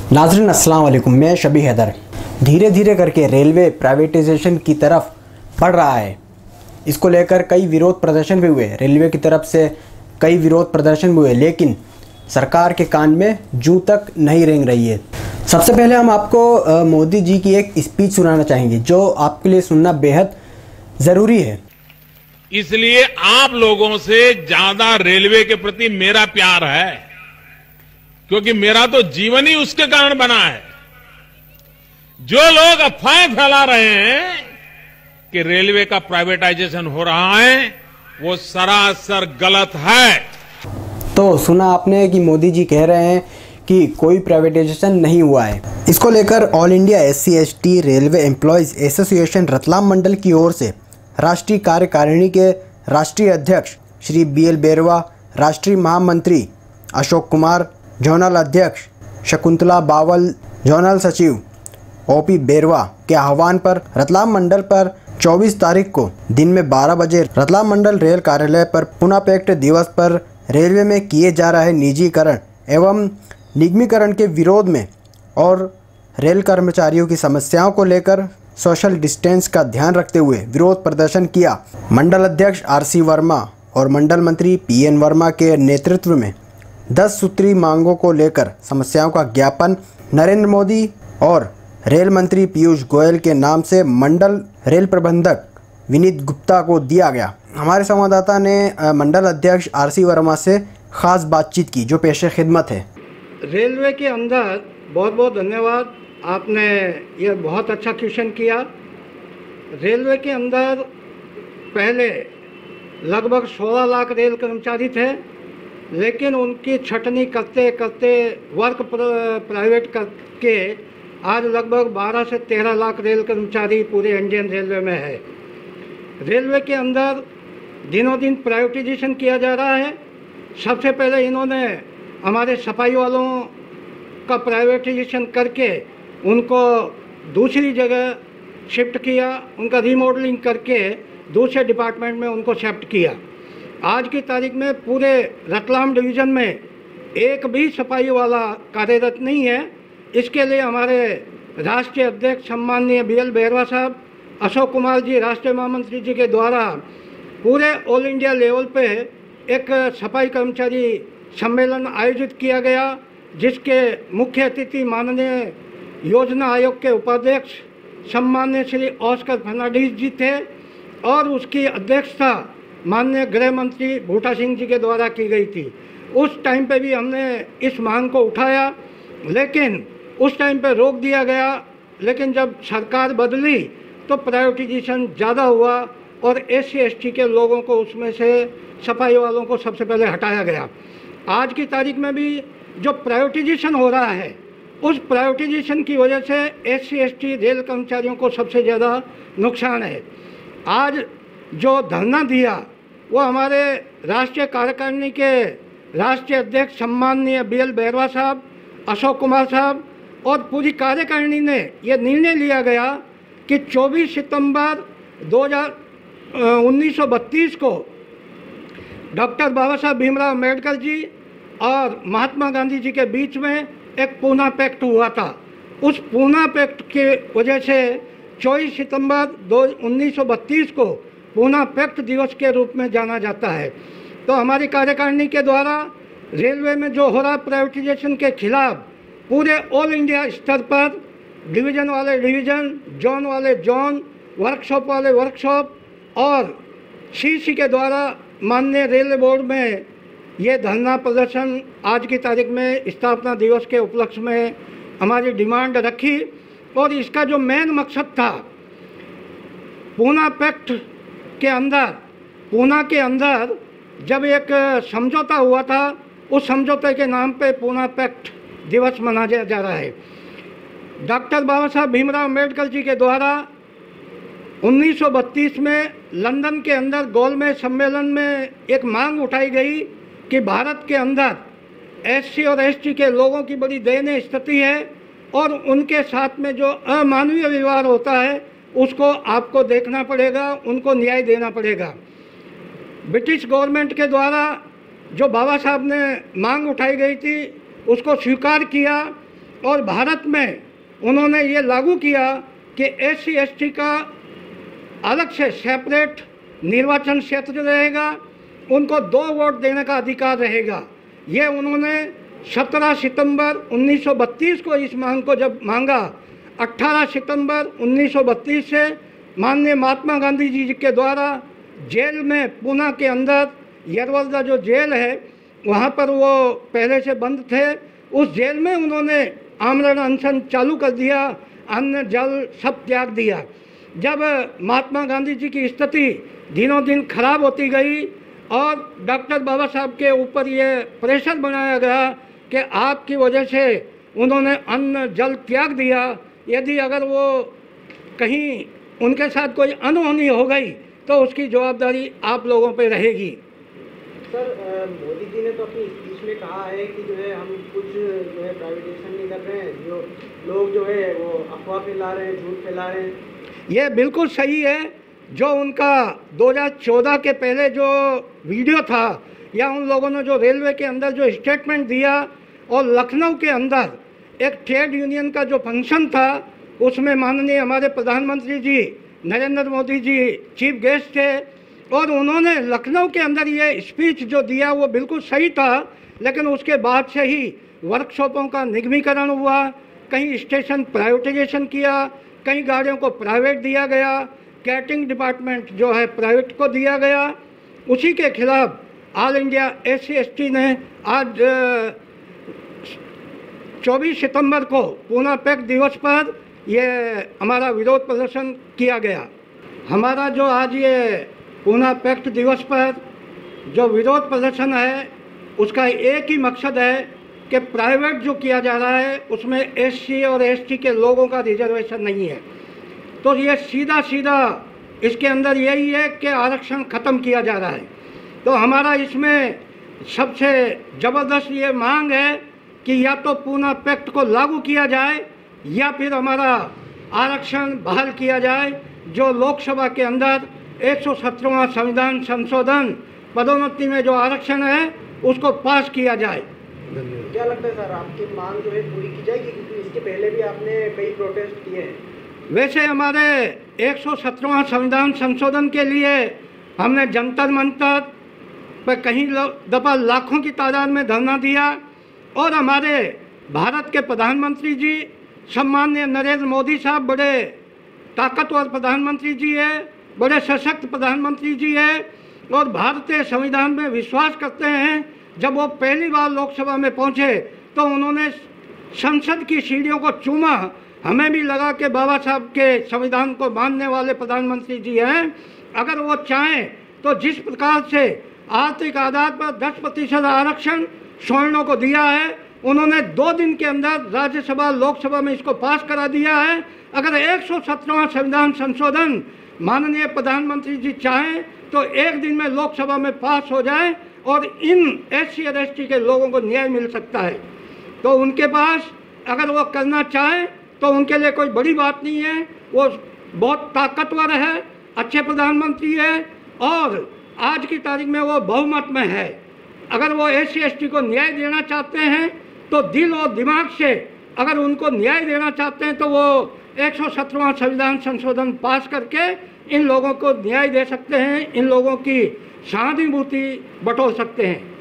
नाज़रीन अस्सलाम वालेकुम, मैं शबी हैदर। धीरे धीरे करके रेलवे प्राइवेटाइजेशन की तरफ बढ़ रहा है। इसको लेकर कई विरोध प्रदर्शन भी हुए, रेलवे की तरफ से कई विरोध प्रदर्शन भी हुए, लेकिन सरकार के कान में जूं तक नहीं रेंग रही है। सबसे पहले हम आपको मोदी जी की एक स्पीच सुनाना चाहेंगे जो आपके लिए सुनना बेहद ज़रूरी है। इसलिए आप लोगों से ज्यादा रेलवे के प्रति मेरा प्यार है, क्योंकि मेरा तो जीवन ही उसके कारण बना है। जो लोग अफवाहें फैला रहे हैं कि रेलवे का प्राइवेटाइजेशन हो रहा है, वो सरासर गलत है। तो सुना आपने कि मोदी जी कह रहे हैं कि कोई प्राइवेटाइजेशन नहीं हुआ है। इसको लेकर all India SC/ST railway employees association Ratlam मंडल की ओर से राष्ट्रीय कार्यकारिणी के राष्ट्रीय अध्यक्ष श्री BL बेरवा, राष्ट्रीय महामंत्री अशोक कुमार, जोनल अध्यक्ष शकुंतला बावल, जोनल सचिव OP बेरवा के आह्वान पर रतलाम मंडल पर 24 तारीख को दिन में 12 बजे रतलाम मंडल रेल कार्यालय पर पुनः पैक्ट दिवस पर रेलवे में किए जा रहे निजीकरण एवं निगमीकरण के विरोध में और रेल कर्मचारियों की समस्याओं को लेकर सोशल डिस्टेंस का ध्यान रखते हुए विरोध प्रदर्शन किया। मंडल अध्यक्ष RC वर्मा और मंडल मंत्री PN वर्मा के नेतृत्व में 10 सूत्री मांगों को लेकर समस्याओं का ज्ञापन नरेंद्र मोदी और रेल मंत्री पीयूष गोयल के नाम से मंडल रेल प्रबंधक विनीत गुप्ता को दिया गया। हमारे संवाददाता ने मंडल अध्यक्ष RC वर्मा से खास बातचीत की जो पेशे खिदमत है। रेलवे के अंदर बहुत बहुत धन्यवाद, आपने ये बहुत अच्छा क्वेश्चन किया। रेलवे के अंदर पहले लगभग 16 लाख रेल कर्मचारी थे, लेकिन उनकी छटनी करते करते वर्क प्राइवेट करके आज लगभग 12 से 13 लाख रेल कर्मचारी पूरे इंडियन रेलवे में है। रेलवे के अंदर दिनों दिन प्राइवेटाइजेशन किया जा रहा है। सबसे पहले इन्होंने हमारे सफाई वालों का प्राइवेटाइजेशन करके उनको दूसरी जगह शिफ्ट किया, उनका रीमॉडलिंग करके दूसरे डिपार्टमेंट में उनको शिफ्ट किया। आज की तारीख में पूरे रतलाम डिवीज़न में एक भी सफाई वाला कार्यरत नहीं है। इसके लिए हमारे राष्ट्रीय अध्यक्ष सम्माननीय BL बेरवा साहब, अशोक कुमार जी राष्ट्रीय महामंत्री जी के द्वारा पूरे ऑल इंडिया लेवल पे एक सफाई कर्मचारी सम्मेलन आयोजित किया गया, जिसके मुख्य अतिथि माननीय योजना आयोग के उपाध्यक्ष सम्मान्य श्री ऑस्कर फर्नांडिस जी थे और उसकी अध्यक्षता माननीय गृह मंत्री बूटा सिंह जी के द्वारा की गई थी। उस टाइम पे भी हमने इस मांग को उठाया, लेकिन उस टाइम पे रोक दिया गया। लेकिन जब सरकार बदली तो प्राइवेटाइजेशन ज़्यादा हुआ और SC/ST के लोगों को उसमें से सफाई वालों को सबसे पहले हटाया गया। आज की तारीख में भी जो प्राइवेटाइजेशन हो रहा है, उस प्राइवेटाइजेशन की वजह से SC/ST रेल कर्मचारियों को सबसे ज़्यादा नुकसान है। आज जो धरना दिया वो हमारे राष्ट्रीय कार्यकारिणी के राष्ट्रीय अध्यक्ष सम्माननीय BL बेरवा साहब, अशोक कुमार साहब और पूरी कार्यकारिणी ने ये निर्णय लिया गया कि 24 सितंबर 1932 को डॉक्टर बाबा साहब भीमराव अम्बेडकर जी और महात्मा गांधी जी के बीच में एक पूना पैक्ट हुआ था। उस पूना पैक्ट के वजह से 24 सितंबर 1932 को पूना पैक्ट दिवस के रूप में जाना जाता है। तो हमारी कार्यकारिणी के द्वारा रेलवे में जो हो रहा प्राइवेटाइजेशन के खिलाफ पूरे ऑल इंडिया स्तर पर डिवीज़न वाले डिवीज़न, जोन वाले जोन, वर्कशॉप वाले वर्कशॉप और CC के द्वारा माननीय रेलवे बोर्ड में ये धरना प्रदर्शन आज की तारीख में स्थापना दिवस के उपलक्ष्य में हमारी डिमांड रखी। और इसका जो मेन मकसद था, पूना पैक्ट के अंदर, पूना के अंदर जब एक समझौता हुआ था, उस समझौते के नाम पे पूना पैक्ट दिवस मनाया जा रहा है। डॉक्टर बाबा साहब भीमराव अम्बेडकर जी के द्वारा 1932 में लंदन के अंदर गोलमेज सम्मेलन में एक मांग उठाई गई कि भारत के अंदर SC और ST के लोगों की बड़ी दयनीय स्थिति है और उनके साथ में जो अमानवीय व्यवहार होता है उसको आपको देखना पड़ेगा, उनको न्याय देना पड़ेगा। ब्रिटिश गवर्नमेंट के द्वारा जो बाबा साहब ने मांग उठाई गई थी उसको स्वीकार किया और भारत में उन्होंने ये लागू किया कि SC/ST का अलग से सेपरेट निर्वाचन क्षेत्र रहेगा, उनको 2 वोट देने का अधिकार रहेगा। ये उन्होंने 17 सितंबर 1932 को इस मांग को जब मांगा, 18 सितंबर 1932 से माननीय महात्मा गांधी जी के द्वारा जेल में पुणे के अंदर यरवल्दा जो जेल है वहाँ पर वो पहले से बंद थे, उस जेल में उन्होंने आमरण अनशन चालू कर दिया, अन्न जल सब त्याग दिया। जब महात्मा गांधी जी की स्थिति दिनों दिन खराब होती गई और डॉक्टर बाबा साहब के ऊपर ये प्रेशर बनाया गया कि आपकी वजह से उन्होंने अन्न जल त्याग दिया, यदि अगर वो कहीं उनके साथ कोई अनहोनी हो गई तो उसकी जवाबदारी आप लोगों पे रहेगी। सर, मोदी जी ने तो अपनी स्पीच में कहा है कि जो है हम कुछ जो है प्राइवेटाइजेशन नहीं कर रहे हैं, जो लोग जो है वो अफवाह फैला रहे हैं, झूठ फैला रहे हैं। ये बिल्कुल सही है। जो उनका 2014 के पहले जो वीडियो था या उन लोगों ने जो रेलवे के अंदर जो स्टेटमेंट दिया और लखनऊ के अंदर एक ट्रेड यूनियन का जो फंक्शन था उसमें माननीय हमारे प्रधानमंत्री जी नरेंद्र मोदी जी चीफ गेस्ट थे और उन्होंने लखनऊ के अंदर ये स्पीच जो दिया वो बिल्कुल सही था, लेकिन उसके बाद से ही वर्कशॉपों का निगमीकरण हुआ, कहीं स्टेशन प्राइवेटाइजेशन किया, कई गाड़ियों को प्राइवेट दिया गया, कैटरिंग डिपार्टमेंट जो है प्राइवेट को दिया गया। उसी के खिलाफ ऑल इंडिया SC/ST ने आज 24 सितंबर को पुणे पैक्ट दिवस पर ये हमारा विरोध प्रदर्शन किया गया। हमारा जो आज ये पुणे पैक्ट दिवस पर जो विरोध प्रदर्शन है उसका एक ही मकसद है कि प्राइवेट जो किया जा रहा है उसमें SC और ST के लोगों का रिजर्वेशन नहीं है, तो ये सीधा सीधा इसके अंदर यही है कि आरक्षण ख़त्म किया जा रहा है। तो हमारा इसमें सबसे ज़बरदस्त ये मांग है कि या तो पुणे पैक्ट को लागू किया जाए या फिर हमारा आरक्षण बहाल किया जाए। जो लोकसभा के अंदर 117वां संविधान संशोधन पदोन्नति में जो आरक्षण है उसको पास किया जाए। क्या लगता है सर, आपकी मांग जो है पूरी की जाएगी? क्योंकि इसके पहले भी आपने कई प्रोटेस्ट किए हैं। वैसे हमारे 117वां संविधान संशोधन के लिए हमने जंतर मंतर पर कहीं दफ़ा लाखों की तादाद में धरना दिया और हमारे भारत के प्रधानमंत्री जी सम्माननीय नरेंद्र मोदी साहब बड़े ताकतवर प्रधानमंत्री जी है, बड़े सशक्त प्रधानमंत्री जी है और भारतीय संविधान में विश्वास करते हैं। जब वो पहली बार लोकसभा में पहुंचे तो उन्होंने संसद की सीढ़ियों को चूमा। हमें भी लगा कि बाबा साहब के संविधान को मानने वाले प्रधानमंत्री जी हैं। अगर वो चाहें तो जिस प्रकार से आर्थिक आधार पर 10% आरक्षण सवर्णों को दिया है, उन्होंने 2 दिन के अंदर राज्यसभा लोकसभा में इसको पास करा दिया है। अगर 117वां संविधान संशोधन माननीय प्रधानमंत्री जी चाहें तो 1 दिन में लोकसभा में पास हो जाए और इन SC और ST के लोगों को न्याय मिल सकता है। तो उनके पास अगर वो करना चाहें तो उनके लिए कोई बड़ी बात नहीं है। वो बहुत ताकतवर है, अच्छे प्रधानमंत्री है और आज की तारीख में वो बहुमत में है। अगर वो SC ST को न्याय देना चाहते हैं तो दिल और दिमाग से अगर उनको न्याय देना चाहते हैं तो वो 117वां संविधान संशोधन पास करके इन लोगों को न्याय दे सकते हैं, इन लोगों की सहानुभूति बटोर सकते हैं।